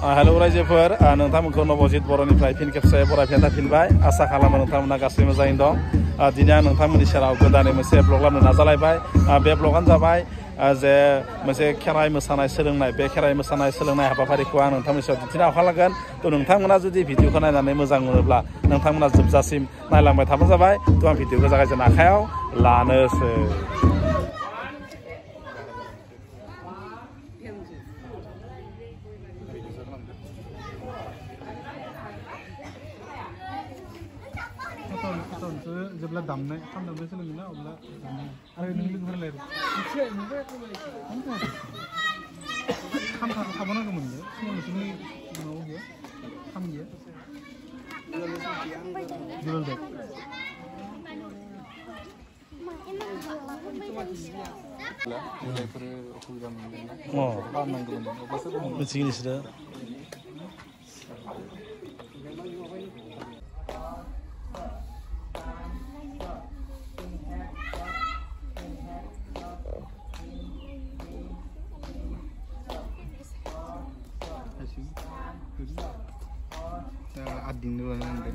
Hello रायजोफोर नोंथांमोनखौ नबजित बर'निफ्राय फिन खेबसे बरायफिनना थाफिनबाय आसा खालामो नोंथांमोना गासैबो मोजाङैनो दं दिनै आं नोंथांमोननि सेराव गोदानै मोनसे ब्लग लाबोनो नाजालायबाय बे ब्लगानो जाबाय जे मोनसे खेराइ मोसानाय सोलोंनाय बे खेराइ मोसानाय सोलोंनाय हाबाफारिखौ आं नोंथांमोननि सायाव दिन्थिनो आखायाव लागोन थ' नोंथांमोना जुदि भिडिअखौ नायनानै मोजां मोनोब्ला नोंथांमोना जोबजासिम नायलांबाय थाबानो जाबाय थ' आं भिडिअखौ जागायजेननो आखायाव लानोसै जेब्ला दामनाय खाम दामनाय सोलोङोना अब्ला आरो नों लोगोफोर रायलायो खाम थाबोनांगौमोन बे समाव नोंसोरनि माबा गैया खाम गैया ading dulu nanti.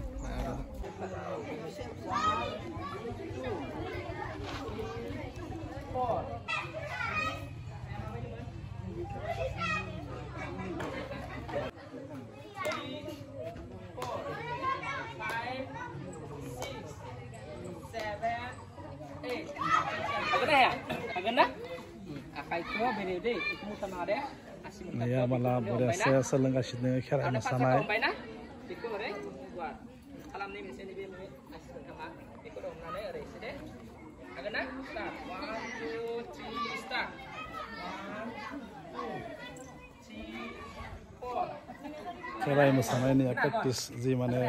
Ya malah berasa selenggasino खेराइ मोसानाय खेराइ मोसानायनि प्रेक्टिस जि माने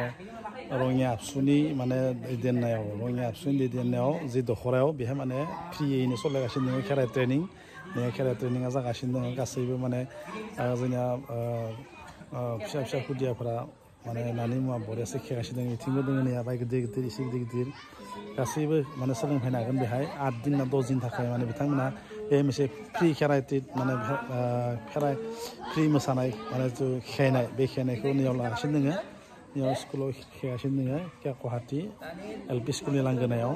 रङिया आबसुनि माने दैदेननायाव रङिया आबसुनि दैदेननायाव जि दखरायाव बेहाय माने फ्रियैनो सलायगासिनो दङ खेराइ ट्रेनिं खेराइ ट्रेनिंआ जागासिनो दङ गासैबो माने जोंनिया फिसा फिसा खुदियाफोरा माने नानि मुवा बरियासो खेगासिनो दङ बिथिंबो दङ नै बाय गिदिर गिदिर एसे गिदिर गिदिर गासैबो माने सोलोंफैनो हागोन बेहाय 8 दिन ना 10 दिन थाखाय माने बिथांमोना बे मोनसे फ्रि खेराइ माने खेराइ फ्रि मोसानाय माने खेराइनाय बे खेराइनायखौ नैयाव लागासिनो दङ नैयाव स्कुलाव खेगासिनो दङ गुवाहाटी एलपि स्कुलनि लांगोनायाव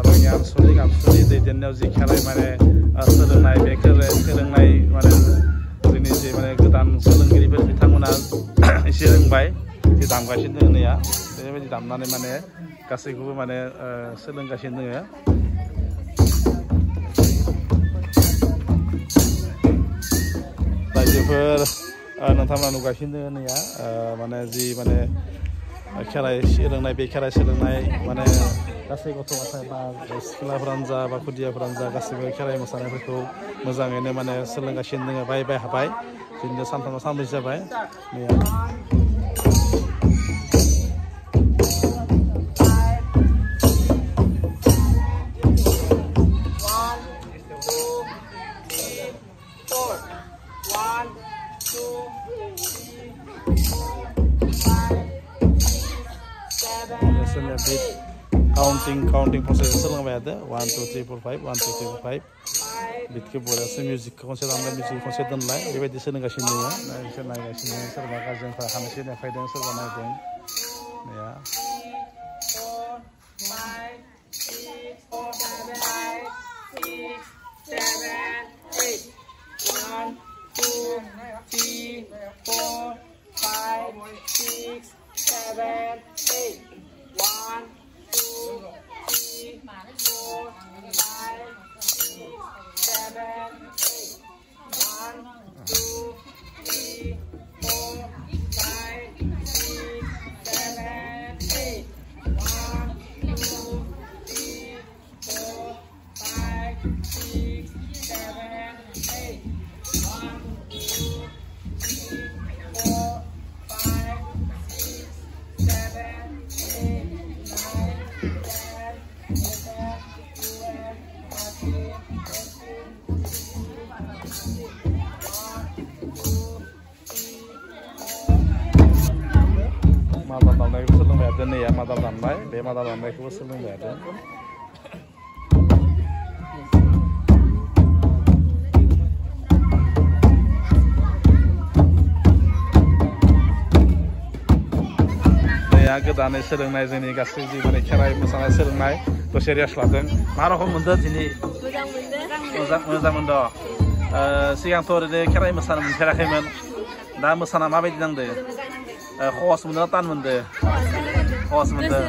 रङिया आबसुनि दैदेननायाव जि खेराइ माने सोलोंनाय बे फोरोंनाय माने जोंनि जे माने गोदान सोलोंगिरिफोर बिथांमोना एसे रोंबाय जे दामगासिनो दङ नैया बेबायदि दामनानै माने गासैखौबो माने सोलोंगासिनो दङ रायजोफोर नोंथांमोना नुगासिनो दङ नैया माने जि माने खेराइ सोलोंनाय बे खेराइ सोलोंनाय माने गासै गथ' गथाय बा सिख्लाफोरानो जा बा खुदियाफोरानो जा गासैबो खेराइ मोसानायफोरखौ मोजाङैनो माने सोलोंगासिनो दङ बाय हाबाय बिदिनो सानथाम सानब्रैसो जाबाय काउंटिंग proses सोलोंबाय आरो 1 2 3 4 5 1 2 3 4 5 बिदि बरियासो मिउजिकखौ खनसे दामलाय मिउजिक खनसे दोनलाय बेबायदि सोलोंगासिनो दङ बिसोर नायगासिनो सोरबा गार्जेनफ्रा हानैसो नायफैदों सोरबा नायदों या दोनैया मादाल दानबाय बे मादाल दाननायखौबो सोलोंबाय आरो गोदानै सोलोंनाय जोंनि गासै जि माने खेराइ मोसानाय सोलोंनाय दसे रेस्ट लादों मा रखम मोनदों दिनै मोजां मोनदों सिगांथ' ओरैनो खेराइ मोसानो मोनफेराखैमोन दा मोसाना माबायदि नांदो खहस मोनदों तान मोनदो खहस मोनदों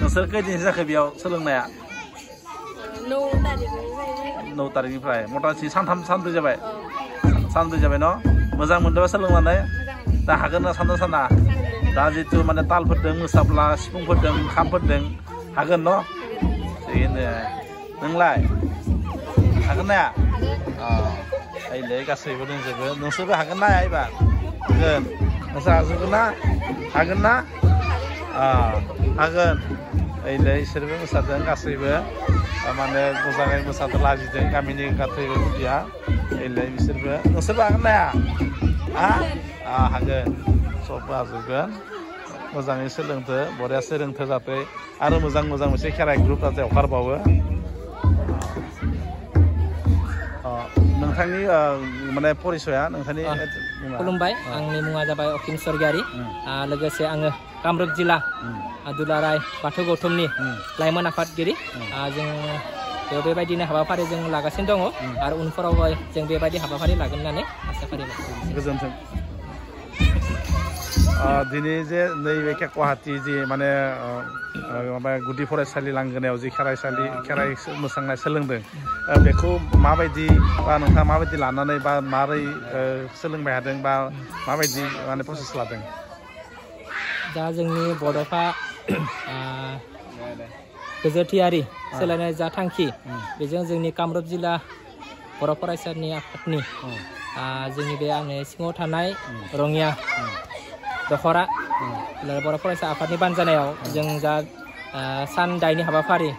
नोंसोर खैदिनसो जाखो बेयाव सोलोंनाया 9 तारिखनिफ्राय मथा-मथि सानब्रै जाबाय न' मोजां मोनदोंबा सोलोंनानै दा हागोन ना सानना दा जितु माने तालफोरदों मोसाब्ला सिफुंफोरदों खामफोरदों हागोन न' थिगैनो नोंलाय हागोन ना ओइलै गासैबो दंजोबो नोंसोरबो हागोन ना एबार हागोन नोंसोर हागोन ना हागोन ओइलै इसोरबो मोसादों गासैबो माने मोजाङै मोसादों लाजिदों गामिनि गासै गुदिया ओइलै बिसोरबो नोंसोरबो हागोन ना हागोन सबबो हाजोबगोन मोजाङै सोलोंथो बरिया सोलोंथो जाहाथे आरो मोजां मोनसे खेराइ ग्रुप जाहाथे ओंखारबावो नोंथांनि माने परिचया नोंथांनि खुलुमबाय आंनि मुङा जाबाय अकिन स्वर्गियारि लोगोसे आङो कामरुप जिल्ला दुलाराय बाथौ गौथुमनि लाइमोन आफादगिरि जों बेबायदिनो हाबाफारि जों लागासिनो दङ आरो उनफोरावबो जों बेबायदि हाबाफारि लागोन होननानै आसा फारिबाय गोजोन्थों दिनै जे नैबे गुवाहाटि जि माने माबा गुदि फरायसालि लांगोनायाव जि खेराइ मोसानाय सोलोंदों बेखौ माबायदि बा नोंथाङा माबायदि लानानै बा मारै सोलोंबाय थादों बा माबायदि माने प्रसेस लादों दा जोंनि बड'फा गोजोरथियारि सोलायनाय जा थांखि बेजों जोंनि कामरुप जिल्ला बर' फरायसालिनि आफादनि जोंनि बे आंनि सिङाव थानाय रङिया दखरा बर' फरायसा आफादनि बानजायनायाव जों जा सान दाइनि हाबाफारि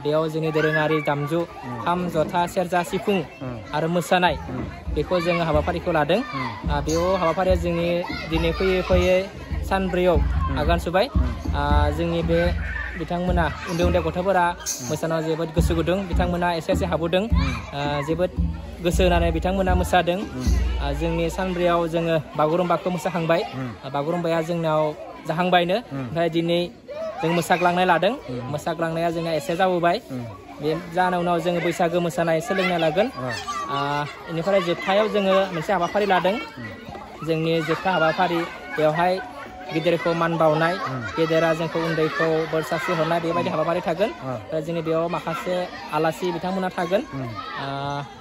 बेयाव जोंनि दोरोङारि दामजु खाम जथा सेरजा सिफुं आरो मोसानाय बेखौ जोङो हाबाफारिखौ लादों बेयाव हाबाफारिया जोंनि दिनै फैयै सानब्रैयाव आगान सुबाय जोंनि बे बिथांमोना उन्दै गथ'फोरा मोसानायाव जोबोद गोसो गुदुं बिथांमोना एसे हाबोदों जोबोद गोसो होनानै बिथांमोना मोसादों जोंनि सानब्रैयाव जोङो बागुरुम्बाखौ मोसाखांबाय बागुरुम्बाया जोंनाव जाहांबायनो ओमफ्राय दिनै जों मोसाग्लांनाय लादों मोसाग्लांनाया जोंना एसे जाबोबाय बे जानाय उनाव जोङो बैसागो मोसानाय सोलोंना लागोन बेनिफ्राय जोबथायाव जोङो मोनसे हाबाफारि लादों जोंनि जोबथा हाबाफारि बेवहाय गिदिरखौ मान बावनाय गेदेरा जोंखौ उन्दैखौ बोर सारस्रि हरनाय बेबायदि हाबाफारि थागोन जोंनि बेयाव माखासे आलासि बिथांमोना थागोन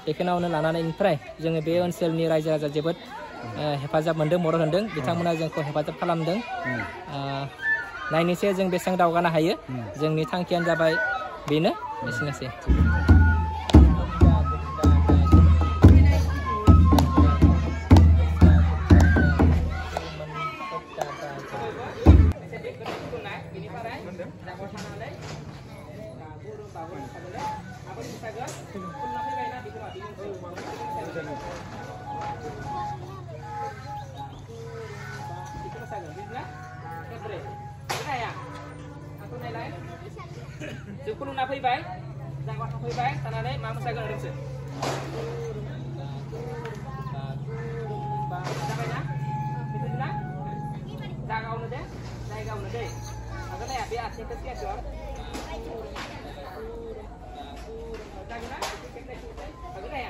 बेखौनो लानानै ओमफ्राय जोङो बे ओनसोलनि रायजो राजा जोबोद हेफाजाब मोनदों मदद होदों बिथांमोना जोंखौ हेफाजाब खालामदों नायनोसै जों बेसेबां दावगानो हायो जोंनि थांखियानो जाबाय बेनो एसेनोसै खुलुमना फैबाय जागा फैबाय थानानै मा मोसागोन ओरैसो जाबायना बिदिना जागावनो दे जायगायावनो दे हागोन ना बे आथिंखौ सिगाङाव जागोन ना हागोन ना